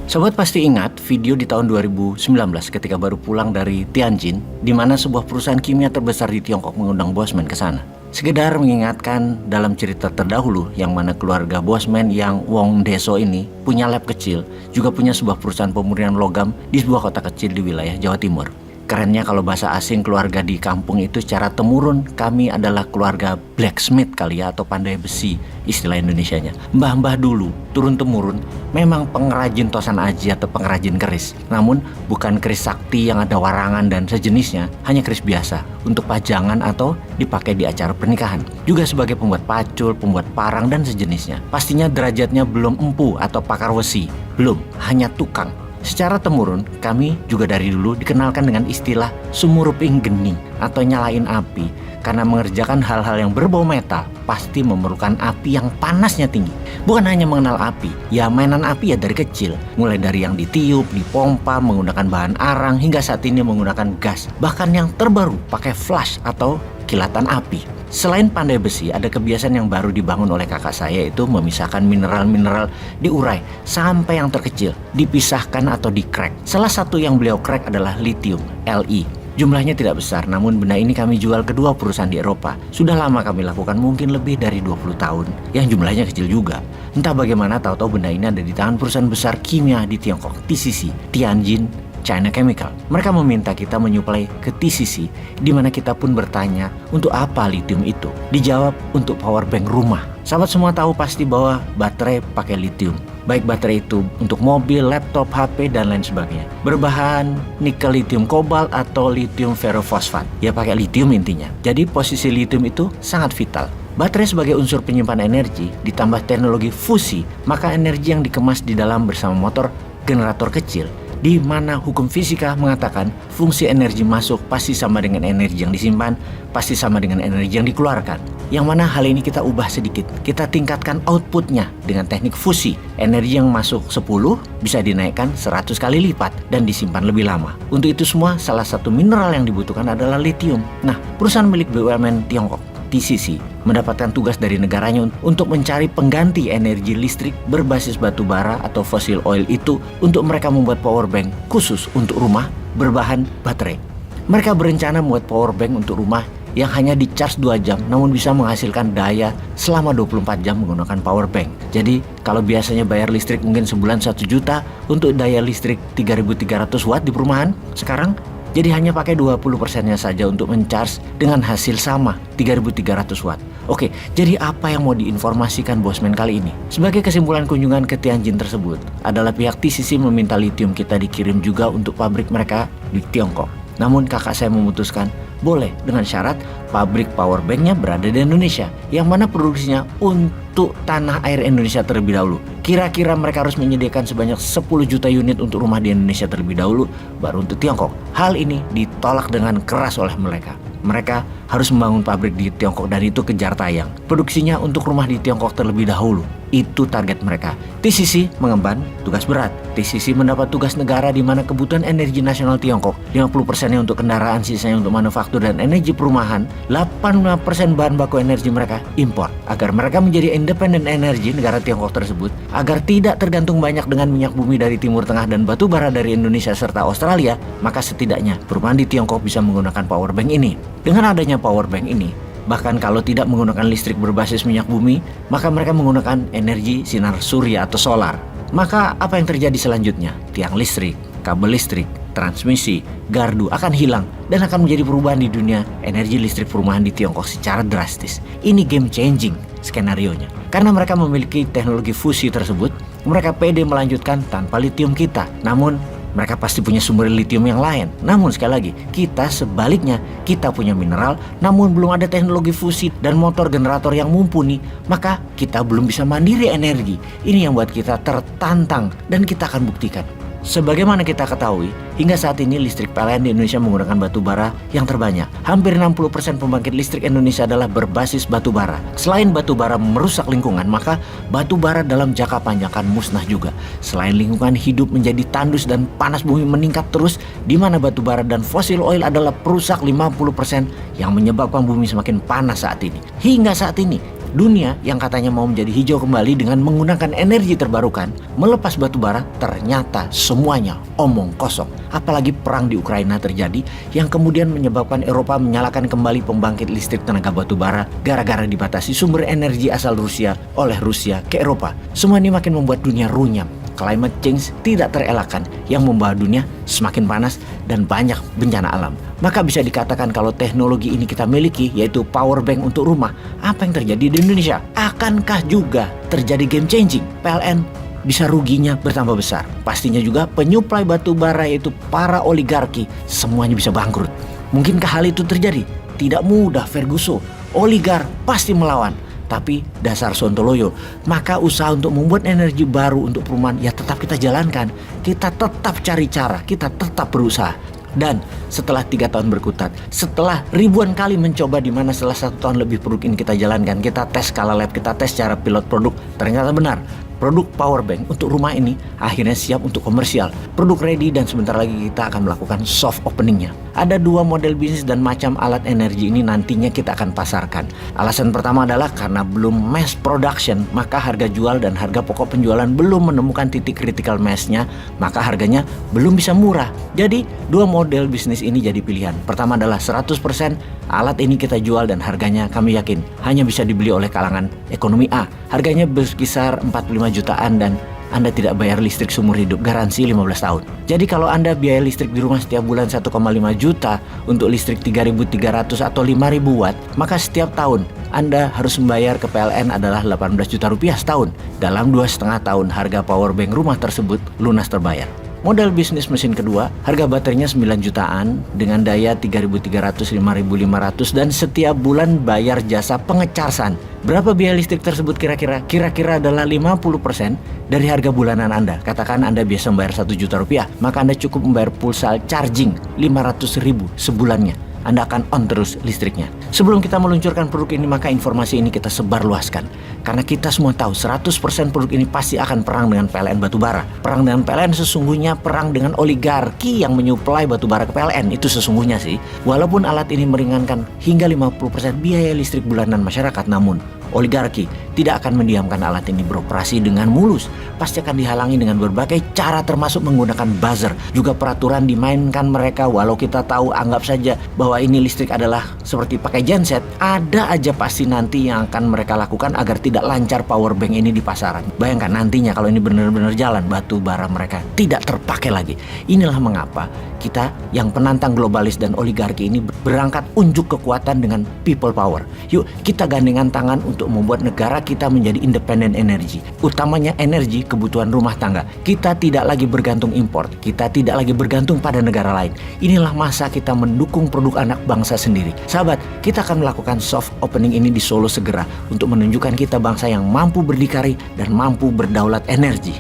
Sobat pasti ingat video di tahun 2019 ketika baru pulang dari Tianjin, di mana sebuah perusahaan kimia terbesar di Tiongkok mengundang Bosman ke sana. Sekedar mengingatkan dalam cerita terdahulu yang mana keluarga Bosman yang Wong Deso ini punya lab kecil, juga punya sebuah perusahaan pemurnian logam di sebuah kota kecil di wilayah Jawa Timur. Kerennya kalau bahasa asing keluarga di kampung itu secara temurun kami adalah keluarga blacksmith kali ya, atau pandai besi istilah Indonesianya. Mbah-mbah dulu turun temurun memang pengrajin tosan aji atau pengrajin keris. Namun bukan keris sakti yang ada warangan dan sejenisnya, hanya keris biasa untuk pajangan atau dipakai di acara pernikahan. Juga sebagai pembuat pacul, pembuat parang dan sejenisnya. Pastinya derajatnya belum empu atau pakar wesi, belum, hanya tukang. Secara temurun, kami juga dari dulu dikenalkan dengan istilah sumuruping geni atau nyalain api. Karena mengerjakan hal-hal yang berbau metal, pasti memerlukan api yang panasnya tinggi. Bukan hanya mengenal api, ya mainan api ya dari kecil. Mulai dari yang ditiup, dipompa, menggunakan bahan arang, hingga saat ini menggunakan gas. Bahkan yang terbaru pakai flash atau kilatan api. Selain pandai besi, ada kebiasaan yang baru dibangun oleh kakak saya, yaitu memisahkan mineral-mineral diurai sampai yang terkecil, dipisahkan atau di-crack. Salah satu yang beliau crack adalah lithium, Li. Jumlahnya tidak besar, namun benda ini kami jual ke dua perusahaan di Eropa. Sudah lama kami lakukan, mungkin lebih dari 20 tahun, yang jumlahnya kecil juga. Entah bagaimana tahu-tahu benda ini ada di tangan perusahaan besar kimia di Tiongkok, TCC, Tianjin China Chemical. Mereka meminta kita menyuplai ke TCC, di mana kita pun bertanya untuk apa lithium itu. Dijawab untuk power bank rumah. Sahabat semua tahu pasti bahwa baterai pakai lithium. Baik baterai itu untuk mobil, laptop, HP, dan lain sebagainya. Berbahan nikel lithium kobalt atau lithium ferrofosfat. Ya pakai lithium intinya. Jadi posisi lithium itu sangat vital. Baterai sebagai unsur penyimpan energi ditambah teknologi fusi, maka energi yang dikemas di dalam bersama motor generator kecil, di mana hukum fisika mengatakan fungsi energi masuk pasti sama dengan energi yang disimpan, pasti sama dengan energi yang dikeluarkan. Yang mana hal ini kita ubah sedikit, kita tingkatkan outputnya dengan teknik fusi. Energi yang masuk 10 bisa dinaikkan 100 kali lipat dan disimpan lebih lama. Untuk itu semua, salah satu mineral yang dibutuhkan adalah lithium. Nah, perusahaan milik BUMN Tiongkok, TCC, mendapatkan tugas dari negaranya untuk mencari pengganti energi listrik berbasis batu bara atau fossil oil itu untuk mereka membuat power bank khusus untuk rumah berbahan baterai. Mereka berencana membuat power bank untuk rumah yang hanya di-charge 2 jam namun bisa menghasilkan daya selama 24 jam menggunakan power bank. Jadi kalau biasanya bayar listrik mungkin sebulan 1 juta untuk daya listrik 3.300 watt di perumahan, sekarang jadi hanya pakai 20%-nya saja untuk mencharge dengan hasil sama 3.300 watt. Oke, jadi apa yang mau diinformasikan Bosman kali ini? Sebagai kesimpulan kunjungan ke Tianjin tersebut adalah pihak TCC meminta lithium kita dikirim juga untuk pabrik mereka di Tiongkok. Namun kakak saya memutuskan boleh dengan syarat pabrik power banknya berada di Indonesia, yang mana produksinya untuk tanah air Indonesia terlebih dahulu. Kira-kira mereka harus menyediakan sebanyak 10 juta unit untuk rumah di Indonesia terlebih dahulu, baru untuk Tiongkok. Hal ini ditolak dengan keras oleh mereka. Mereka harus membangun pabrik di Tiongkok dan itu kejar tayang. Produksinya untuk rumah di Tiongkok terlebih dahulu. Itu target mereka. TCC mengemban tugas berat. TCC mendapat tugas negara di mana kebutuhan energi nasional Tiongkok 50%-nya untuk kendaraan, sisanya untuk manufaktur dan energi perumahan. 85% bahan baku energi mereka impor. Agar mereka menjadi independen energi negara Tiongkok tersebut, agar tidak tergantung banyak dengan minyak bumi dari Timur Tengah dan batu bara dari Indonesia serta Australia, maka setidaknya perumahan di Tiongkok bisa menggunakan power bank ini. Dengan adanya power bank ini, bahkan kalau tidak menggunakan listrik berbasis minyak bumi, maka mereka menggunakan energi sinar surya atau solar. Maka apa yang terjadi selanjutnya? Tiang listrik, kabel listrik, transmisi, gardu akan hilang dan akan menjadi perubahan di dunia energi listrik perumahan di Tiongkok secara drastis. Ini game changing skenarionya. Karena mereka memiliki teknologi fusi tersebut, mereka pede melanjutkan tanpa lithium kita. Namun mereka pasti punya sumber lithium yang lain. Namun sekali lagi, kita sebaliknya, kita punya mineral, namun belum ada teknologi fusi dan motor generator yang mumpuni, maka kita belum bisa mandiri energi. Ini yang buat kita tertantang dan kita akan buktikan. Sebagaimana kita ketahui, hingga saat ini listrik PLN di Indonesia menggunakan batu bara yang terbanyak. Hampir 60% pembangkit listrik Indonesia adalah berbasis batu bara. Selain batu bara merusak lingkungan, maka batu bara dalam jangka panjang akan musnah juga. Selain lingkungan hidup menjadi tandus dan panas bumi meningkat terus, di mana batu bara dan fosil oil adalah perusak 50% yang menyebabkan bumi semakin panas saat ini. Hingga saat ini, Dunia yang katanya mau menjadi hijau kembali dengan menggunakan energi terbarukan, melepas batu bara, ternyata semuanya omong kosong. Apalagi perang di Ukraina terjadi yang kemudian menyebabkan Eropa menyalakan kembali pembangkit listrik tenaga batu bara gara-gara dibatasi sumber energi asal Rusia oleh Rusia ke Eropa. Semua ini makin membuat dunia runyam. Climate change tidak terelakkan yang membawa dunia semakin panas dan banyak bencana alam. Maka bisa dikatakan kalau teknologi ini kita miliki, yaitu power bank untuk rumah, apa yang terjadi di Indonesia? Akankah juga terjadi game changing? PLN bisa ruginya bertambah besar. Pastinya juga penyuplai batu bara yaitu para oligarki semuanya bisa bangkrut. Mungkinkah hal itu terjadi? Tidak mudah, Ferguson. Oligar pasti melawan. Tapi dasar Sontoloyo, maka usaha untuk membuat energi baru untuk perumahan ya tetap kita jalankan. Kita tetap cari cara, kita tetap berusaha. Dan setelah 3 tahun berkutat, setelah ribuan kali mencoba, di mana setelah 1 tahun lebih produk ini kita jalankan, kita tes skala lab, kita tes secara pilot produk, ternyata benar. Produk power bank untuk rumah ini akhirnya siap untuk komersial. Produk ready dan sebentar lagi kita akan melakukan soft openingnya. Ada 2 model bisnis dan macam alat energi ini nantinya kita akan pasarkan. Alasan pertama adalah karena belum mass production, maka harga jual dan harga pokok penjualan belum menemukan titik critical mass-nya, maka harganya belum bisa murah. Jadi 2 model bisnis ini jadi pilihan. Pertama adalah 100% alat ini kita jual dan harganya kami yakin hanya bisa dibeli oleh kalangan ekonomi A. Harganya berkisar 45 jutaan dan Anda tidak bayar listrik seumur hidup, garansi 15 tahun. Jadi kalau Anda biaya listrik di rumah setiap bulan 1,5 juta untuk listrik 3.300 atau 5.000 watt, maka setiap tahun Anda harus membayar ke PLN adalah 18 juta rupiah setahun. Dalam 2,5 tahun harga power bank rumah tersebut lunas terbayar. Model bisnis mesin kedua, harga baterainya 9 jutaan dengan daya 3.300, 5.500 dan setiap bulan bayar jasa pengecasan. Berapa biaya listrik tersebut kira-kira? Kira-kira adalah 50% dari harga bulanan Anda. Katakan Anda biasa membayar 1 juta rupiah, maka Anda cukup membayar pulsa charging 500.000 sebulannya. Anda akan on terus listriknya. Sebelum kita meluncurkan produk ini, maka informasi ini kita sebarluaskan. Karena kita semua tahu 100% produk ini pasti akan perang dengan PLN batubara. Perang dengan PLN sesungguhnya perang dengan oligarki yang menyuplai batubara ke PLN. Itu sesungguhnya sih. Walaupun alat ini meringankan hingga 50% biaya listrik bulanan masyarakat, namun oligarki tidak akan mendiamkan alat ini beroperasi dengan mulus. Pasti akan dihalangi dengan berbagai cara, termasuk menggunakan buzzer. Juga peraturan dimainkan mereka. Walau kita tahu, anggap saja bahwa ini listrik adalah seperti pakai genset, ada aja pasti nanti yang akan mereka lakukan agar tidak lancar power bank ini di pasaran. Bayangkan nantinya kalau ini benar-benar jalan, batu bara mereka tidak terpakai lagi. Inilah mengapa kita yang penantang globalis dan oligarki ini berangkat unjuk kekuatan dengan people power. Yuk kita gandengan tangan untuk membuat negara kita menjadi independen energi, utamanya energi kebutuhan rumah tangga. Kita tidak lagi bergantung impor, kita tidak lagi bergantung pada negara lain. Inilah masa kita mendukung produk anak bangsa sendiri. Sahabat, kita akan melakukan soft opening ini di Solo segera untuk menunjukkan kita bangsa yang mampu berdikari dan mampu berdaulat energi.